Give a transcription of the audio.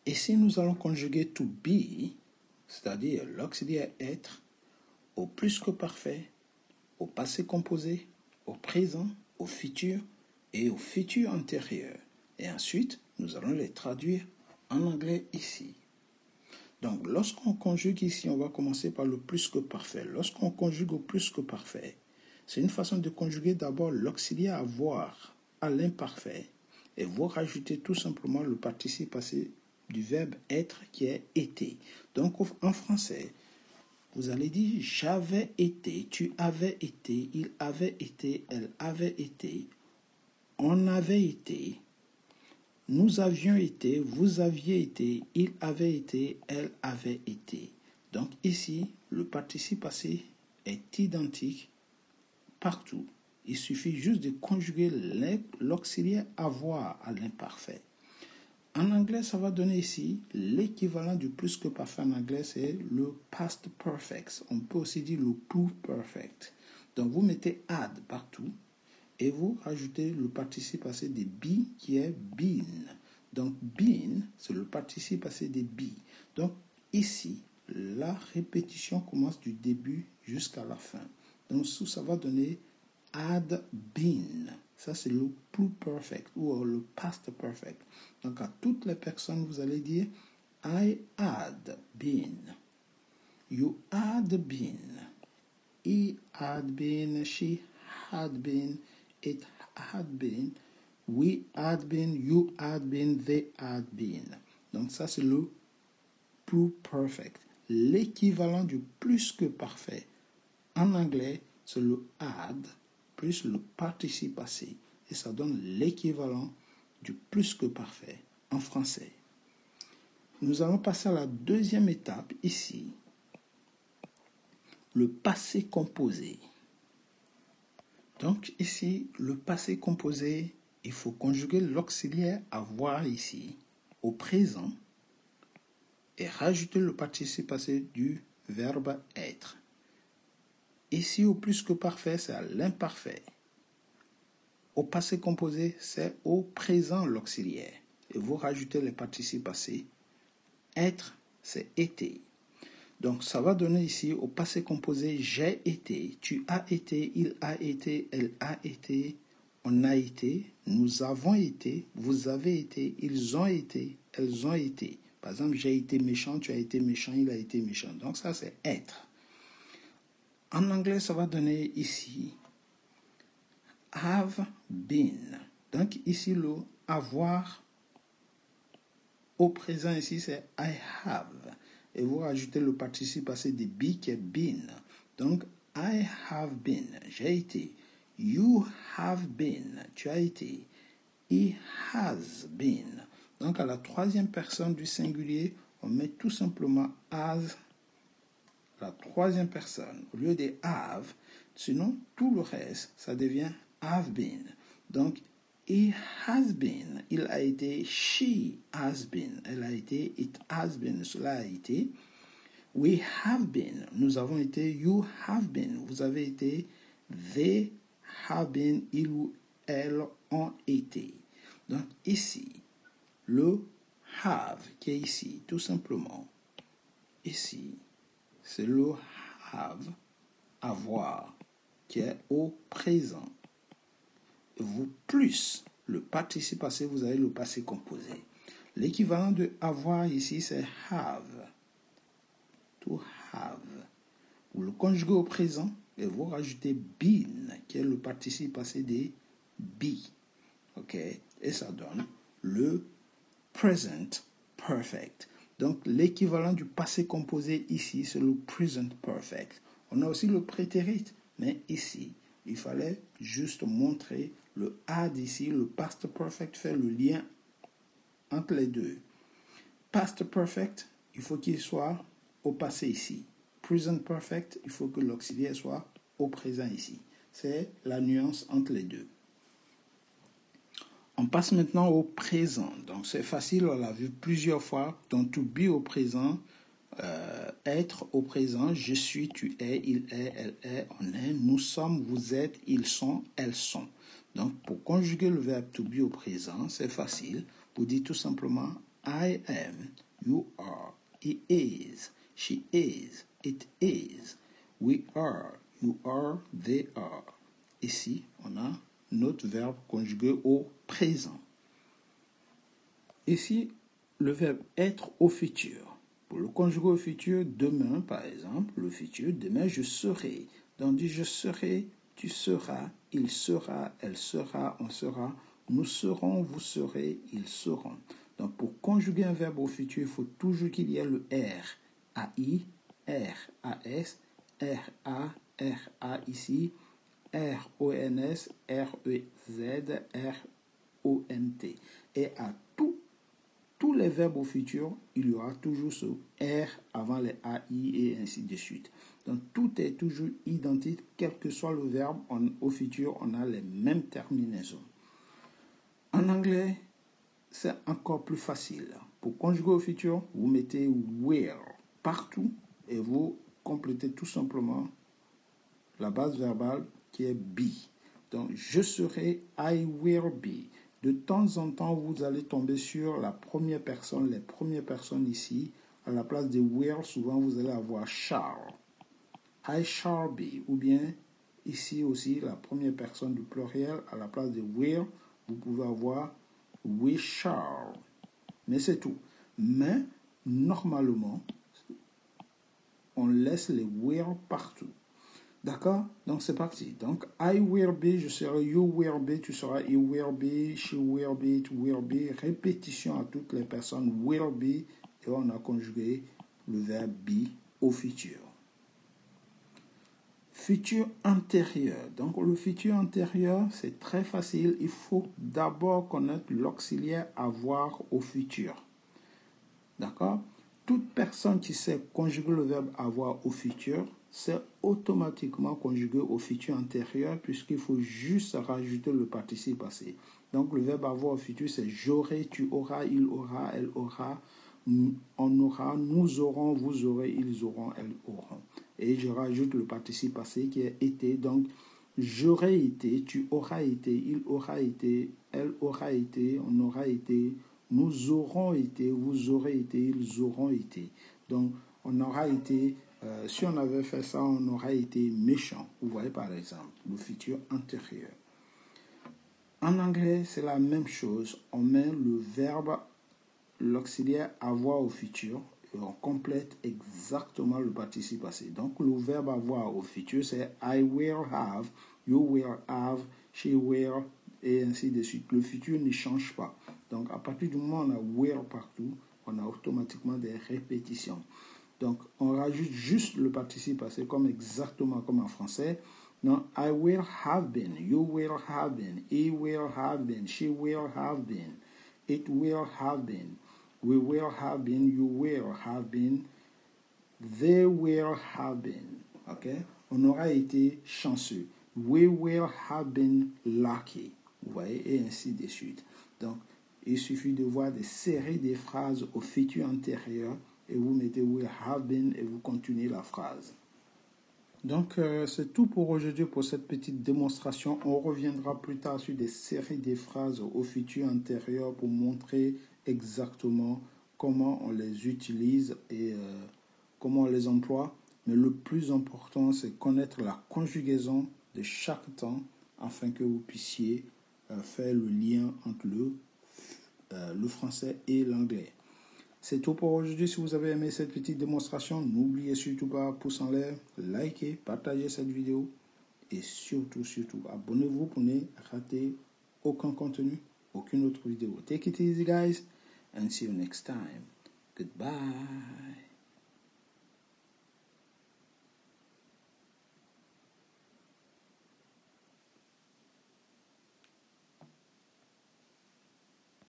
Ici, nous allons conjuguer to be, c'est-à-dire l'auxiliaire être, au plus que parfait, au passé composé, au présent, au futur et au futur antérieur. Et ensuite, nous allons les traduire en anglais ici. Donc, lorsqu'on conjugue ici, on va commencer par le plus que parfait. Lorsqu'on conjugue au plus que parfait, c'est une façon de conjuguer d'abord l'auxiliaire avoir à l'imparfait et vous rajoutez tout simplement le participe passé du verbe être qui est été. Donc, en français, vous allez dire j'avais été, tu avais été, il avait été, elle avait été, on avait été, nous avions été, vous aviez été, il avait été, elle avait été. Donc ici, le participe passé est identique partout. Il suffit juste de conjuguer l'auxiliaire avoir à l'imparfait. En anglais, ça va donner ici l'équivalent du plus que parfait en anglais, c'est le past perfect. On peut aussi dire le plus perfect. Donc vous mettez add partout et vous rajoutez le participe passé de be qui est been. Donc been, c'est le participe passé de be. Donc ici, la répétition commence du début jusqu'à la fin. Donc ça va donner had been. Ça, c'est le plus perfect ou le past perfect. Donc, à toutes les personnes, vous allez dire I had been. You had been. He had been. She had been. It had been. We had been. You had been. They had been. Donc, ça, c'est le plus perfect. L'équivalent du plus que parfait. En anglais, c'est le had plus le participe passé. Et ça donne l'équivalent du plus que parfait en français. Nous allons passer à la deuxième étape ici. Le passé composé. Donc ici, le passé composé, il faut conjuguer l'auxiliaire avoir ici au présent et rajouter le participe passé du verbe être. Ici, au plus que parfait, c'est à l'imparfait. Au passé composé, c'est au présent l'auxiliaire. Et vous rajoutez les participes passés. Être, c'est été. Donc, ça va donner ici au passé composé, j'ai été, tu as été, il a été, elle a été, on a été, nous avons été, vous avez été, ils ont été, elles ont été. Par exemple, j'ai été méchant, tu as été méchant, il a été méchant. Donc, ça, c'est être. En anglais, ça va donner ici have been. Donc ici le avoir au présent ici c'est I have. Et vous rajoutez le participe passé de be qui est been. Donc I have been, j'ai été. You have been, tu as été. He has been. Donc à la troisième personne du singulier, on met tout simplement has, la troisième personne, au lieu de have. Sinon, tout le reste, ça devient have been. Donc, he has been, il a été, she has been, elle a été, it has been, cela a été. We have been, nous avons été, you have been, vous avez été, they have been, ils ou elles ont été. Donc, ici, le have qui est ici, tout simplement, ici, c'est le have, avoir, qui est au présent. Vous plus le participe passé, vous avez le passé composé. L'équivalent de avoir ici, c'est have. To have. Vous le conjuguez au présent et vous rajoutez been, qui est le participe passé de be. OK? Et ça donne le present perfect. Donc, l'équivalent du passé composé ici, c'est le present perfect. On a aussi le prétérit, mais ici, il fallait juste montrer le had ici, le past perfect fait le lien entre les deux. Past perfect, il faut qu'il soit au passé ici. Present perfect, il faut que l'auxiliaire soit au présent ici. C'est la nuance entre les deux. On passe maintenant au présent. Donc c'est facile, on l'a vu plusieurs fois. Donc to be au présent, être au présent, je suis, tu es, il est, elle est, on est, nous sommes, vous êtes, ils sont, elles sont. Donc pour conjuguer le verbe to be au présent, c'est facile. Vous dites tout simplement I am, you are, he is, she is, it is, we are, you are, they are. Ici, on a notre verbe conjugué au présent. Ici, le verbe être au futur. Pour le conjuguer au futur, demain, par exemple, le futur, demain, je serai. Donc, dit je serai, tu seras, il sera, elle sera, on sera, nous serons, vous serez, ils seront. Donc, pour conjuguer un verbe au futur, il faut toujours qu'il y ait le R. A-I, R-A-S, R-A, R-A ici, R-O-N-S, R-E-Z, R-O-N-T. Et à tous les verbes au futur, il y aura toujours ce R avant les AI et ainsi de suite. Donc tout est toujours identique, quel que soit le verbe, au futur, on a les mêmes terminaisons. En anglais, c'est encore plus facile. Pour conjuguer au futur, vous mettez will partout et vous complétez tout simplement la base verbale qui est be. Donc je serai, I will be. De temps en temps, vous allez tomber sur la première personne, les premières personnes ici. À la place de will, souvent vous allez avoir shall. I shall be. Ou bien, ici aussi, la première personne du pluriel, à la place de will, vous pouvez avoir we shall. Mais c'est tout. Mais, normalement, on laisse les will partout. D'accord? Donc, c'est parti. Donc, I will be, je serai, you will be, tu seras, he will be, she will be, it will be. Répétition à toutes les personnes, will be. Et on a conjugué le verbe be au futur. Futur antérieur. Donc, le futur antérieur, c'est très facile. Il faut d'abord connaître l'auxiliaire avoir au futur. D'accord? Toute personne qui sait conjuguer le verbe avoir au futur, c'est automatiquement conjugué au futur antérieur puisqu'il faut juste rajouter le participe passé. Donc, le verbe avoir au futur, c'est j'aurai, tu auras, il aura, elle aura, on aura, nous aurons, vous aurez, ils auront, elles auront. Et je rajoute le participe passé qui est été. Donc, j'aurais été, tu auras été, il aura été, elle aura été, on aura été, nous aurons été, vous aurez été, ils auront été. Donc, on aura été, si on avait fait ça, on aurait été méchant. Vous voyez par exemple, le futur antérieur. En anglais, c'est la même chose. On met le verbe, l'auxiliaire avoir au futur et on complète exactement le participe passé. Donc, le verbe avoir au futur, c'est I will have, you will have, she will, et ainsi de suite. Le futur ne change pas. Donc, à partir du moment où on a will partout, on a automatiquement des répétitions. Donc, on rajoute juste le participe passé exactement comme en français. Non, I will have been, you will have been, he will have been, she will have been, it will have been, we will have been, you will have been, they will have been. Okay? On aura été chanceux. We will have been lucky. Vous voyez, et ainsi de suite. Donc, il suffit de voir des séries de phrases au futur antérieur et vous mettez will have been et vous continuez la phrase. Donc, c'est tout pour aujourd'hui pour cette petite démonstration. On reviendra plus tard sur des séries de phrases au futur antérieur pour montrer exactement comment on les utilise et comment on les emploie. Mais le plus important, c'est connaître la conjugaison de chaque temps afin que vous puissiez faire le lien entre le français et l'anglais. C'est tout pour aujourd'hui. Si vous avez aimé cette petite démonstration, n'oubliez surtout pas, pouce en l'air, likez, partagez cette vidéo et surtout, abonnez-vous pour ne rater aucun contenu, aucune autre vidéo. Take it easy, guys, and see you next time. Goodbye.